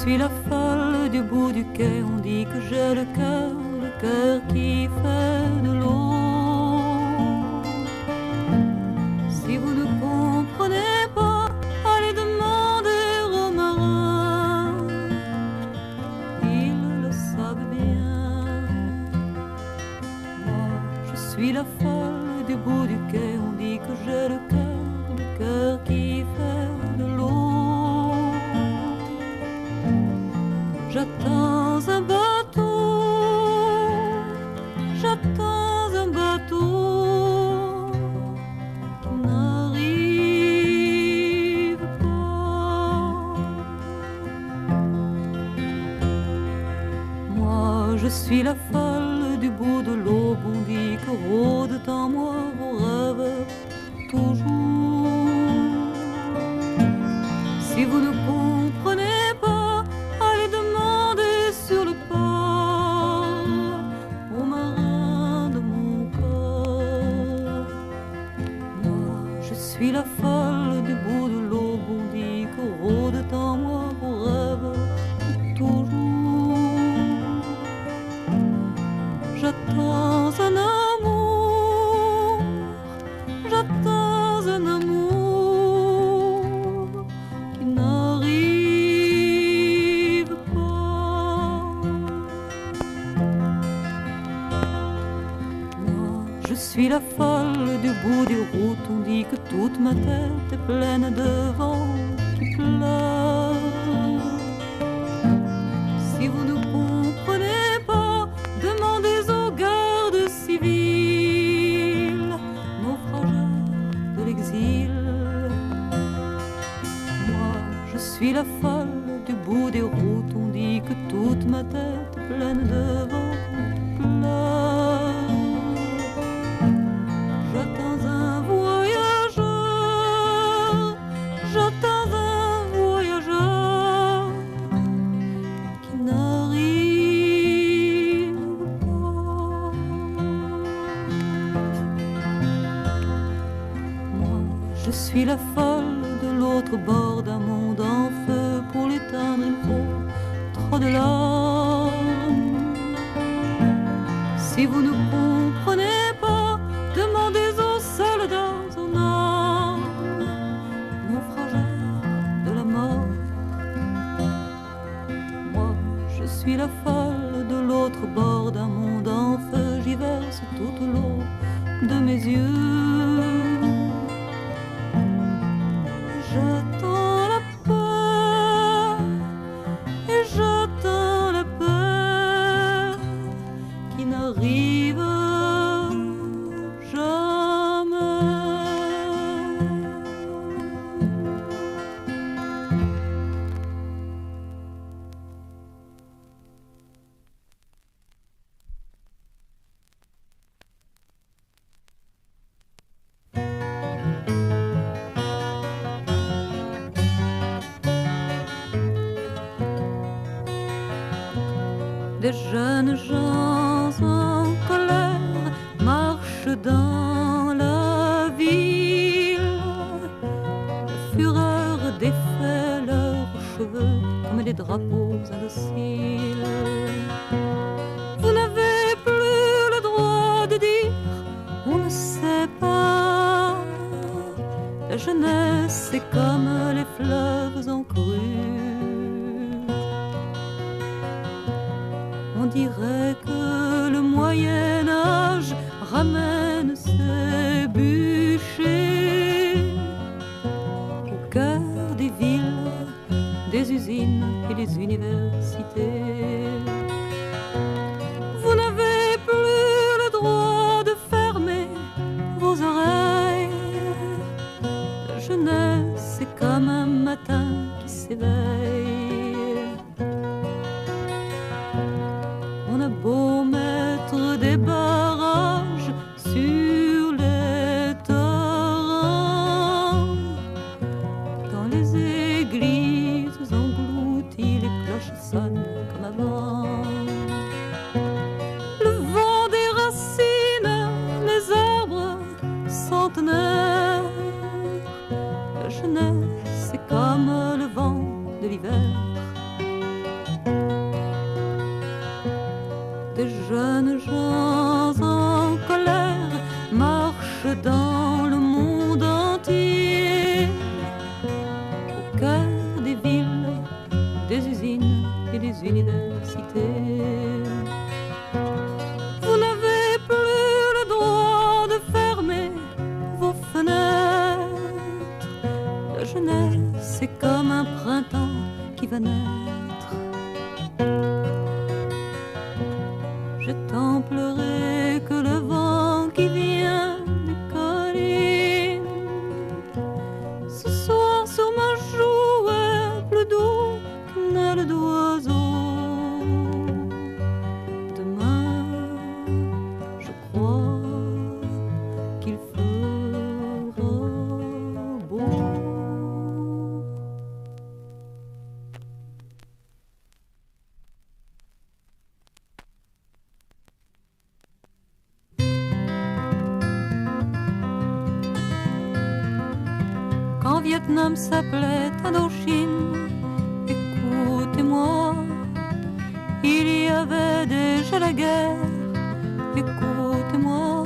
suis la folle du bout du quai, on dit que j'ai le cœur qui fait de l'eau. Si vous ne comprenez pas, allez demander aux marins, ils le savent bien. Moi, je suis la folle du bout du quai, on dit que j'ai le cœur qui fait de l'eau. J'attends un bateau, j'attends un bateau qui n'arrive pas. Moi, je suis la folle du bout de l'aube, on dit que rôdent en moi vos rêves toujours. Si vous ne comprenez pas, allez demander sur le port aux marins de mon corps. Moi, je suis la folle du bout de l'aube, on dit que rôdent en moi vos rêves toujours. J'attends un amour, j'attends un amour qui n'arrive pas. Moi, je suis la folle du bout des routes, on dit que toute ma tête est pleine de vent qui pleure. Si vous ne comprenez pas, demandez aux gardes civils, naufrageurs de l'exil. Moi, je suis la folle du bout des routes, on dit que toute ma tête pleine de vent pleure. J'attends un voyageur, j'attends un voyageur qui n'arrive pas. Moi, je suis la folle de l'autre bord d'un monde en feu. Pour l'éteindre, il faut trop de larmes. Si vous ne comprenez pas, demandez aux soldats en armes, naufrageurs de la mort. Moi, je suis la folle de l'autre bord d'un monde en feu. J'y verse toute l'eau de mes yeux. J'attends la peur et j'attends la peur qui n'arrive jamais. Des jeunes gens en colère marchent dans la ville. La fureur défait leurs cheveux comme des drapeaux indociles. Vous n'avez plus le droit de dire on ne sait pas. La jeunesse est comme les fleuves en crue. On dirait que le Moyen-Âge ramène ses bûchers au cœur des villes, des usines et des universités. Vous n'avez plus le droit de fermer vos oreilles. La jeunesse est comme un matin qui s'éveille. On a beau mettre des barrages sur les torrents, dans les églises englouties, les cloches sonnent comme avant. Le vent déracine les arbres centenaires. La jeunesse est comme le vent de l'hiver. usines et des universités. Vous n'avez plus le droit de fermer vos fenêtres. La jeunesse, c'est comme un printemps qui va naître. Je t'en pleurerai que le vent qui vient des collines. Ce soir sur ma joue est plus doux qu'une aile d'oiseau. Demain, je crois qu'il fera beau. Quand Vietnam s'appelait Indochine, écoutez-moi, il y avait déjà la guerre, écoutez-moi.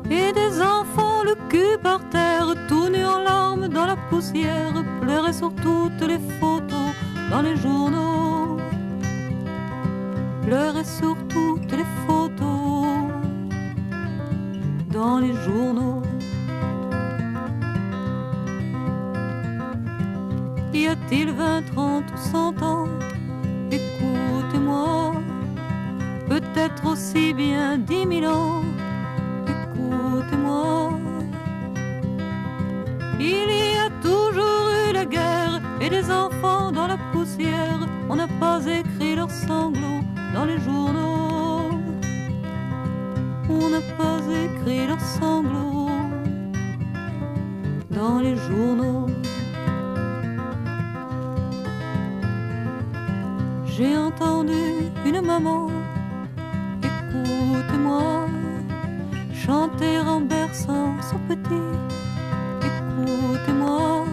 Et des enfants le cul par terre, tout nus en larmes dans la poussière, pleuraient sur toutes les photos dans les journaux. Pleuraient sur toutes les photos dans les journaux. Y a-t-il 20, 30 ou 100 ans? Écoutez-moi, peut-être aussi bien 10 000 ans. Écoutez-moi, il y a toujours eu la guerre et des enfants dans la poussière. On n'a pas écrit leurs sanglots dans les journaux. On n'a pas écrit leurs sanglots dans les journaux. J'ai entendu une maman, écoutez-moi, chanter en berçant son petit, écoutez-moi.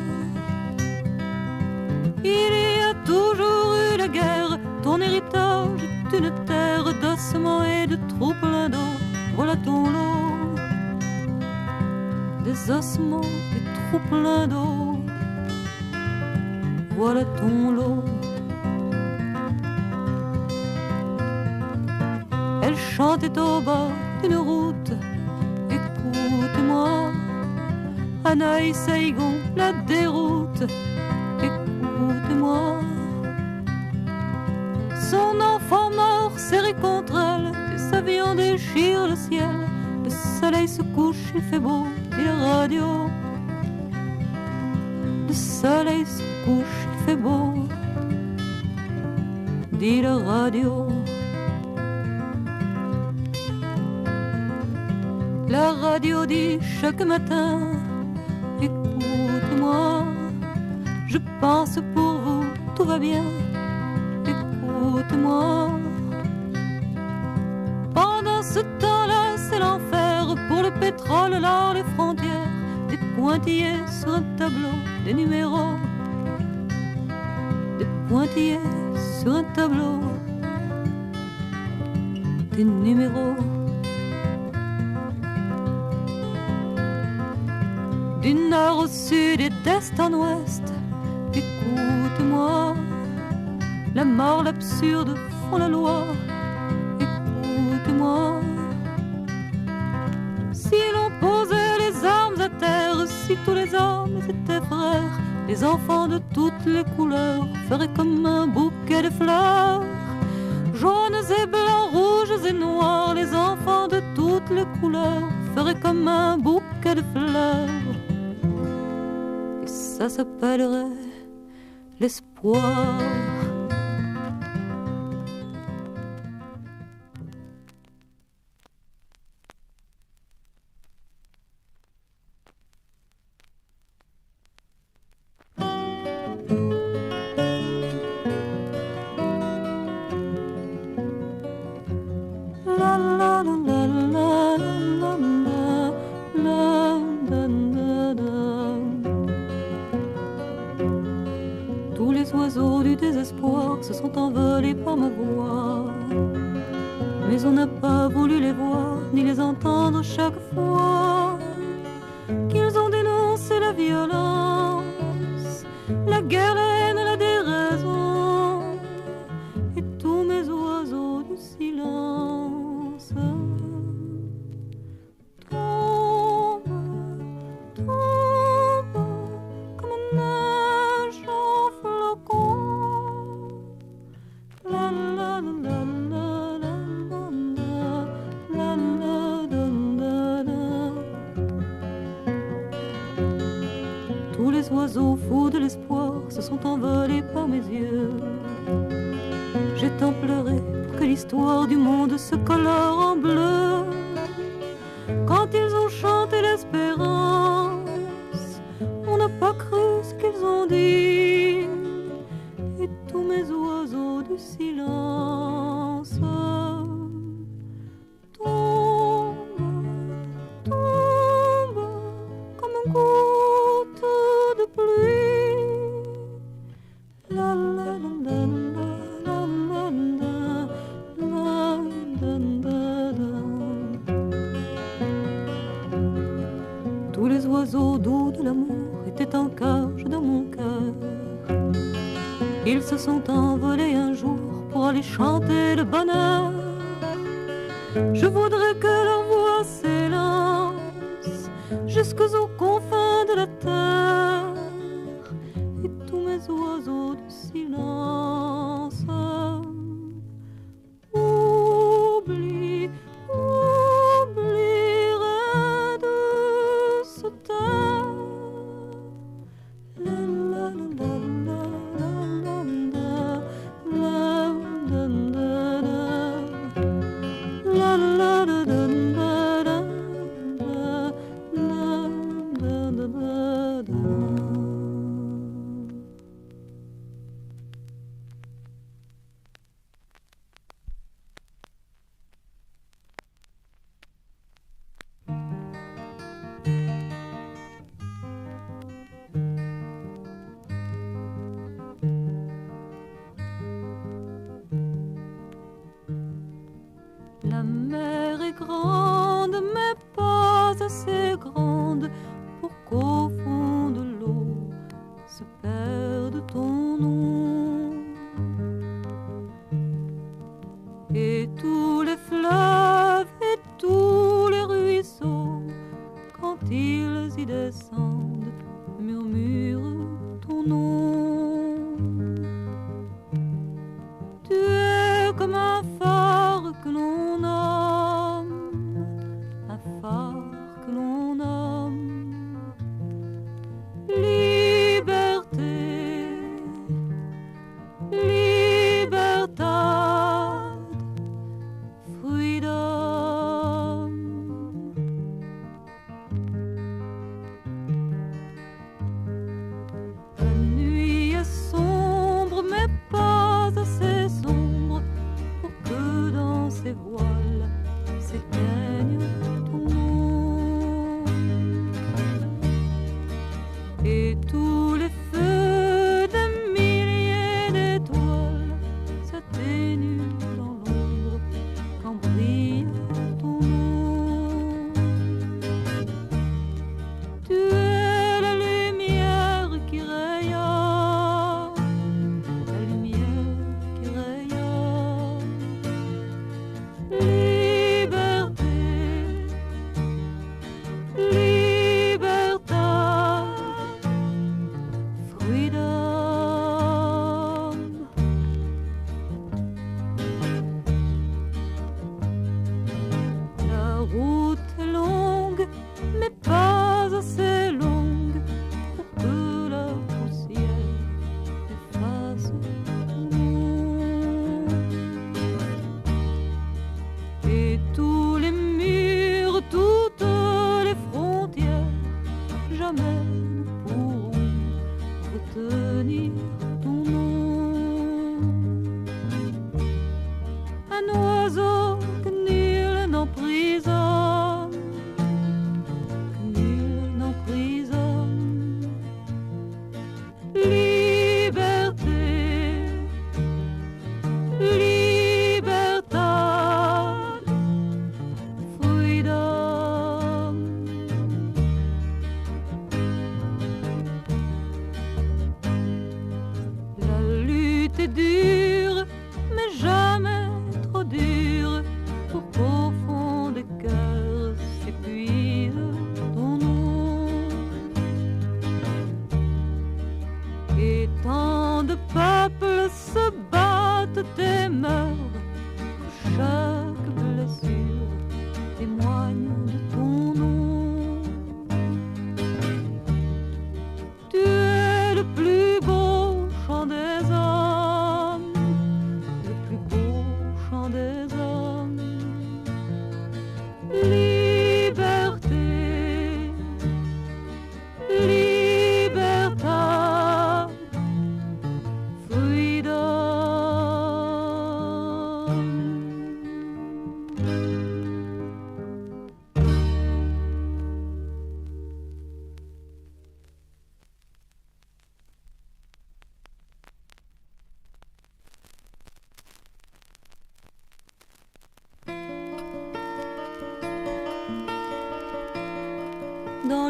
Il y a toujours eu la guerre, ton héritage est une terre d'ossements et de trous pleins d'eau. Voilà ton lot, des ossements, des trous pleins d'eau. Voilà ton lot. Elle chantait au bord d'une route, écoutez-moi. Hanoï, Saigon, la déroute, écoutez-moi. Son enfant mort serré contre elle, des avions déchirent le ciel. Le soleil se couche, il fait beau, dit la radio. Le soleil se couche, il fait beau, dit la radio. La radio dit chaque matin, écoutez-moi, je pense pour vous, tout va bien, écoutez-moi. Pendant ce temps-là, c'est l'enfer, pour le pétrole, l'or, les frontières, des pointillés sur un tableau, des numéros, des pointillés sur un tableau, des numéros. Du nord au sud et d'est en ouest, écoutez-moi. La mort, l'absurde font la loi, écoutez-moi. Si l'on posait les armes à terre, si tous les hommes étaient frères, les enfants de toutes les couleurs feraient comme un bouquet de fleurs. Jaunes et blancs, rouges et noirs, les enfants de toutes les couleurs feraient comme un bouquet de fleurs. Ça s'appellerait l'espoir. La la la la la la la la la la. Tous les oiseaux du désespoir se sont envolés par ma voix, mais on n'a pas voulu les voir ni les entendre chaque fois qu'ils ont dénoncé la violence, la guerre, la haine, la déraison. sont envolés par mes yeux. J'ai tant pleuré pour que l'histoire du monde se colore en bleu. Quand ils ont chanté l'espérance, on n'a pas cru ce qu'ils ont dit. Et tous mes oiseaux du silence tombent comme une goutte de pluie. La la la la la la la la. Tous les oiseaux doux de l'amour étaient en cage dans mon cœur. Ils se sont envolés un jour pour aller chanter le bonheur. Je voudrais que leur voix s'élance jusqu'aux confins de la terre. Et tous mes oiseaux du silence oublieraient de se taire. La la la la la la la la la la la la. La mer est grande, mais pas assez grande pour qu'au fond de l'eau se perde ton nom. Et tous les fleuves et tous les ruisseaux, quand ils y descendent, murmurent ton nom. Tu es comme un phare que l'on nomme, un phare que l'on nomme liberté, libertad, freedom. La nuit est sombre, mais pas assez sombre pour que dans ses voiles s'éteigne ton nom. Et tous les feux des milliers d'étoiles s'atténuent dans l'ombre quand brille ton nom. Tu es la lumière qui rayonne, la lumière qui rayonne. Liberté, libertad, freedom. La route est longue, mais pas assez longue pour que la poussière efface ton nom. Et tous les murs, toutes les frontières, jamais ne pourront retenir ton nom. Un oiseau que nul n'emprisonne, que nul n'emprisonne. Liberté, libertad, freedom. La lutte est dure, mais jamais trop dure pour qu'au fond des cœurs s'épuise ton nom. Et tant de peuples se battent et meurent, chaque blessure témoigne de ton nom. Tu es le plus beau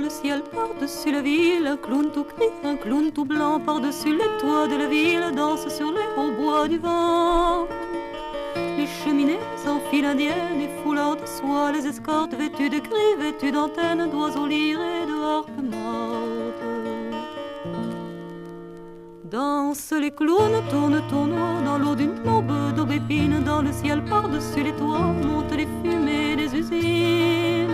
le ciel par-dessus la ville, un clown tout gris, un clown tout blanc par-dessus les toits de la ville danse sur les hautbois du vent. Les cheminées en file indienne et foulards de soie, les escortes vêtues de gris, vêtues d'antennes, d'oiseaux lirés, de harpes mortes. Dansent les clowns, tournent tournoient dans l'eau d'une aube d'aubépine, dans le ciel par-dessus les toits montent les fumées des usines.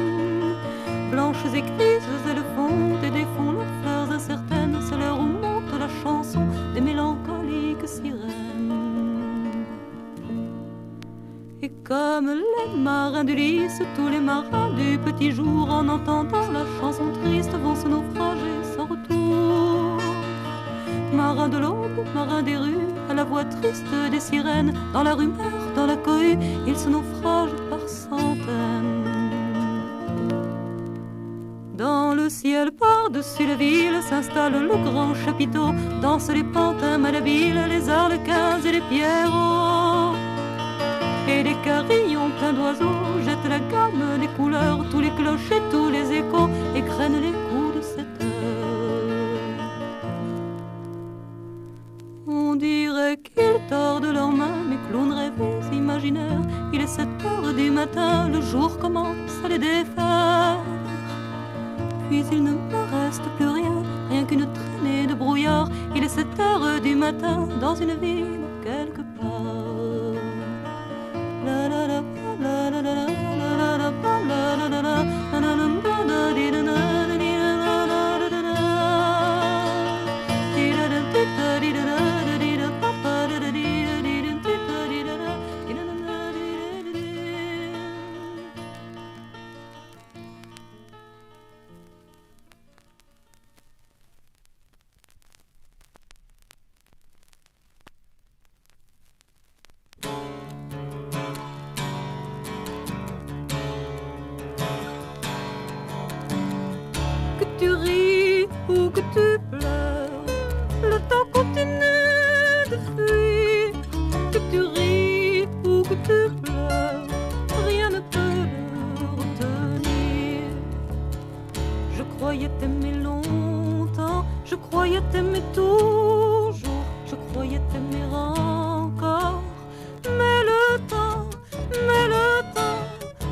Blanches et grises, elles font et défont leurs fleurs incertaines, c'est l'heure où monte la chanson des mélancoliques sirènes. Et comme les marins d'Ulysse, tous les marins du petit jour, en entendant la chanson triste, vont se naufrager sans retour. Marins de l'aube, marins des rues, à la voix triste des sirènes, dans la rumeur, dans la cohue, ils se naufragent par centaines. Dans le ciel par-dessus la ville s'installe le grand chapiteau, dansent les pantins malhabiles, les arlequins et les pierrots. Et les carillons pleins d'oiseaux jettent la gamme des couleurs, tous les clochers, tous les échos égrènent les coups de 7 heures. On dirait qu'ils tordent leurs mains, mes clowns rêvés imaginaires. Il est 7 heures du matin, le jour commence à les défaire. Puis il ne me reste plus rien, rien qu'une traînée de brouillard. Il est 7 heures du matin dans une ville quelque part. La la la la la la la la la la la la. Tu ris ou que tu pleures, le temps continue de fuir. Que tu ris ou que tu pleures, rien ne peut le retenir. Je croyais t'aimer longtemps, je croyais t'aimer toujours, je croyais t'aimer encore. Mais le temps, mais le temps,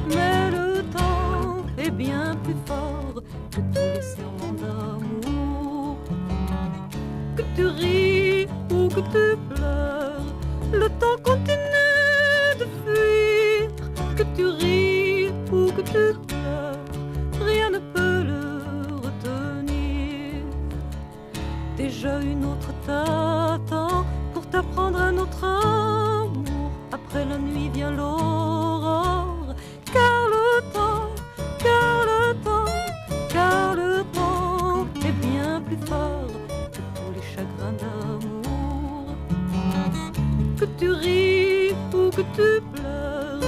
mais le temps est bien plus fort que tous les serments d'amour. Que tu ris ou que tu pleures, le temps continue de fuir. Que tu ris ou que tu pleures, rien ne peut le retenir. Déjà une autre t'attend pour t'apprendre un autre amour. Après la nuit vient l'aurore, car le temps, car le temps, car le temps est bien plus fort que tous les chagrins d'amour. Que tu ris ou que tu pleures,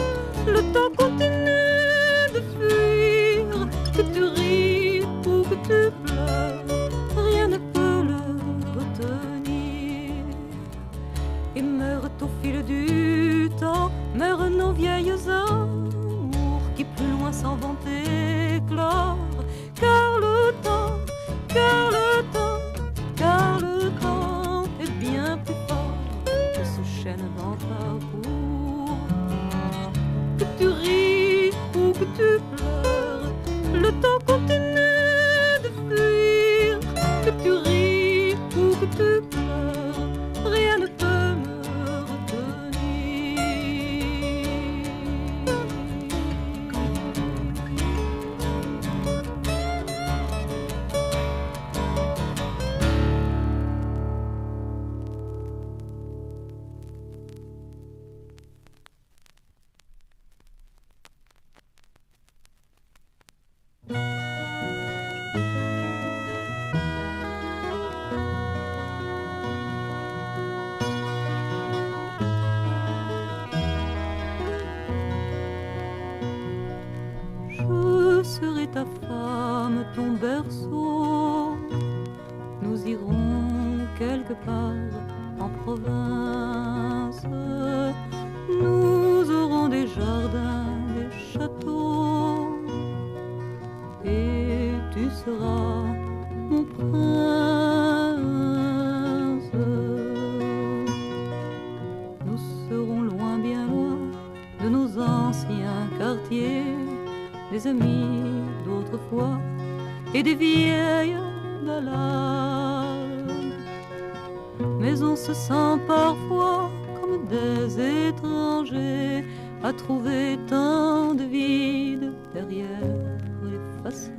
le temps continue de fuir. Que tu ris ou que tu pleures, rien ne peut le retenir. Et meurent au fil du temps, meurent nos vieilles amours qui plus loin s'en vont éclore. Car le temps, car le temps, car le temps est bien plus fort que ce chêne dans ta cour. Que tu ris ou que tu pleures, le temps continue de fuir. Que tu ris ou que tu pleures, rien ne peut me retenir. des amis d'autrefois et des vieilles ballades. Mais on se sent parfois comme des étrangers à trouver tant de vide derrière les façades.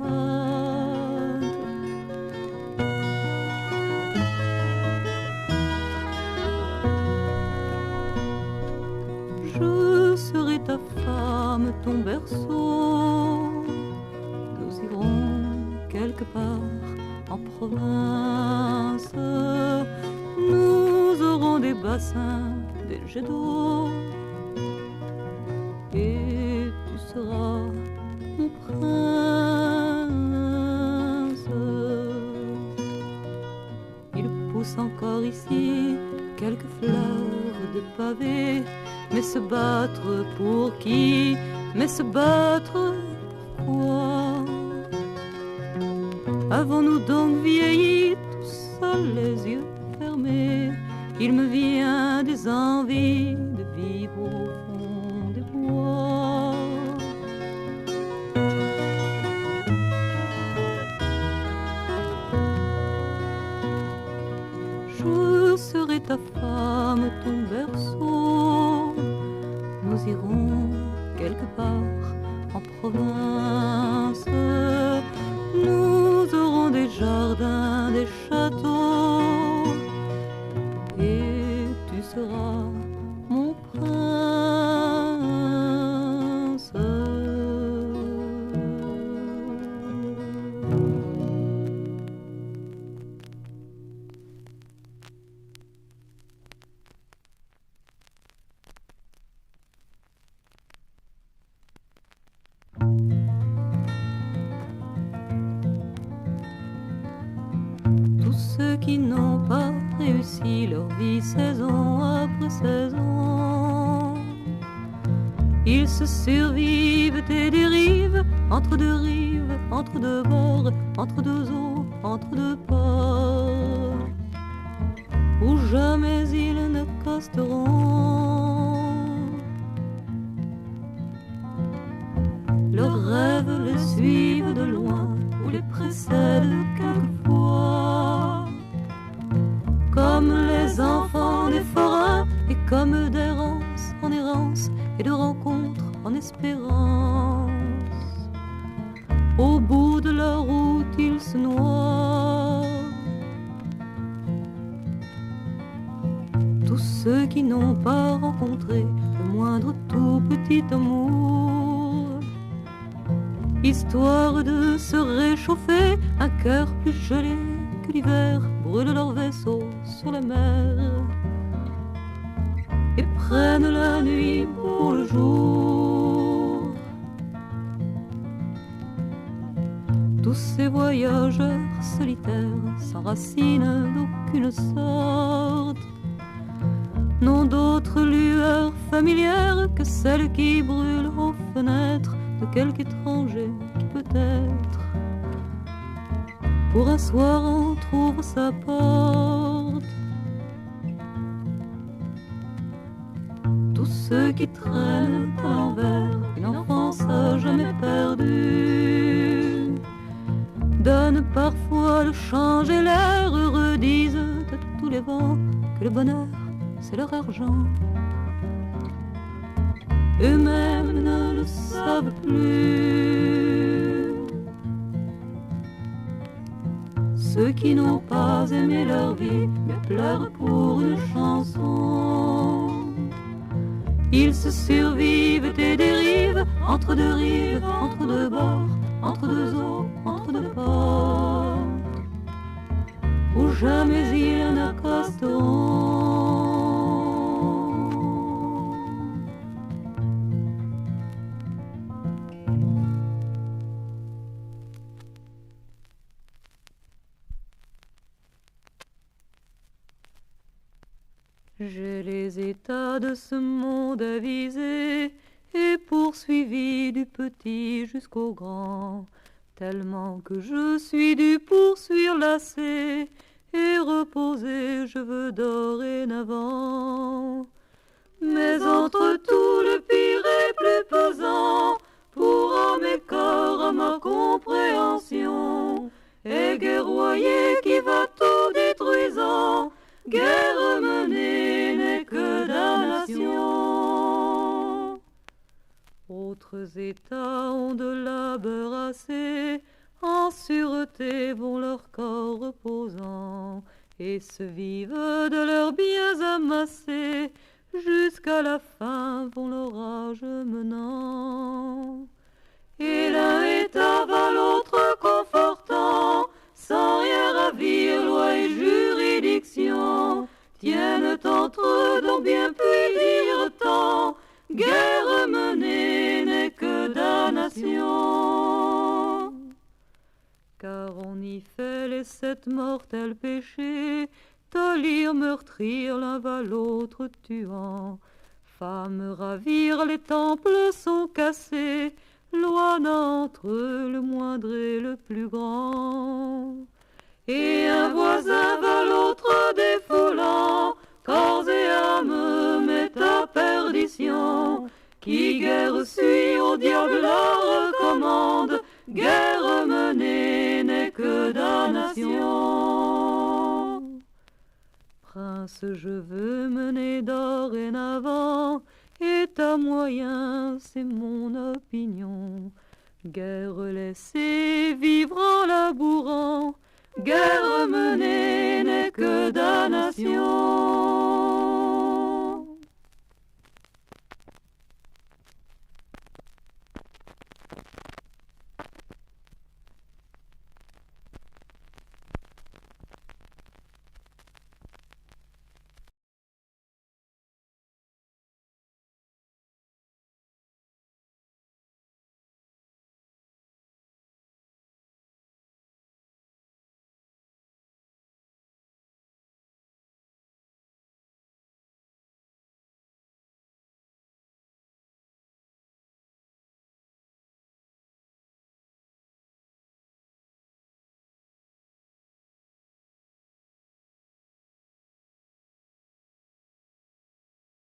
Je serai ta femme, ton berceau. Nous irons quelque part en province. Nous aurons des bassins, des jets d'eau. Et tu seras mon prince. Il pousse encore ici quelques fleurs de pavés. Mais se battre pour qui? Mais se battre pourquoi? Avons-nous donc vieilli tout seuls, les yeux fermés? Il me vient des envies de vivre au fond des bois. Je serai ta femme, ton berceau. Nous irons quelque part en province. Nous aurons des jardins, des châteaux. Et tu seras mon prince. Tous ceux qui n'ont pas réussi leur vie saison après saison, ils se survivent et dérivent entre deux rives, entre deux bords, entre deux eaux, entre deux ports, où jamais ils n'accosteront. Leurs rêves les suivent de loin ou les précèdent quelquefois, comme les enfants des forains et comme d'errance en errance et de rencontre en espérance. Au bout de leur route ils se noient. Tous ceux qui n'ont pas rencontré le moindre tout petit amour, histoire de se réchauffer, un cœur plus gelé que l'hiver, brûlent leur vaisseau sur la mer et prennent la nuit pour le jour. Tous ces voyageurs solitaires, sans racines d'aucune sorte, n'ont d'autre lueur familière que celle qui brûle aux fenêtres de quelque étranger qui peut-être pour un soir entr'ouvre sa porte. Tous ceux qui traînent à l'envers une enfance à jamais perdue donnent parfois le change et l'air, heureux disent à tous les vents que le bonheur c'est leur argent. Eux-mêmes ne le savent plus. Ceux qui n'ont pas aimé leur vie mais pleurent pour une chanson, ils se survivent et dérivent entre deux rives, entre deux bords, entre deux eaux, entre deux ports, où jamais ils n'accosteront. J'ai les états de ce monde avisés et poursuivi du petit jusqu'au grand, tellement que je suis dû poursuivre lassé et reposer je veux dorénavant. Mais entre tout le pire et plus pesant, pour homme et corps compréhension, et guerroyer qui va tout détruisant, guerre menée n'est que damnation. Autres États ont de labeur assez, en sûreté vont leur corps reposant, et se vivent de leurs biens amassés, jusqu'à la fin vont l'orage menant. Et l'un État va l'autre confortant, sans rien ravir, loi et juridiction, tiennent entre eux dont bien puis dire tant, guerre menée n'est que damnation. Car on y fait les 7 mortels péchés, tolir, meurtrir, l'un va l'autre tuant. Femmes ravir, les temples sont cassés, loi n'a entre eux le moindre et le plus grand. Et un voisin va l'autre défoulant, corps et âme met à perdition. Qui guerre suit, au diable la recommande, guerre menée n'est que damnation. Prince, je veux mener dorénavant, et ta moyen, c'est mon opinion. Guerre laissée, vivre en labourant, guerre menée n'est que damnation.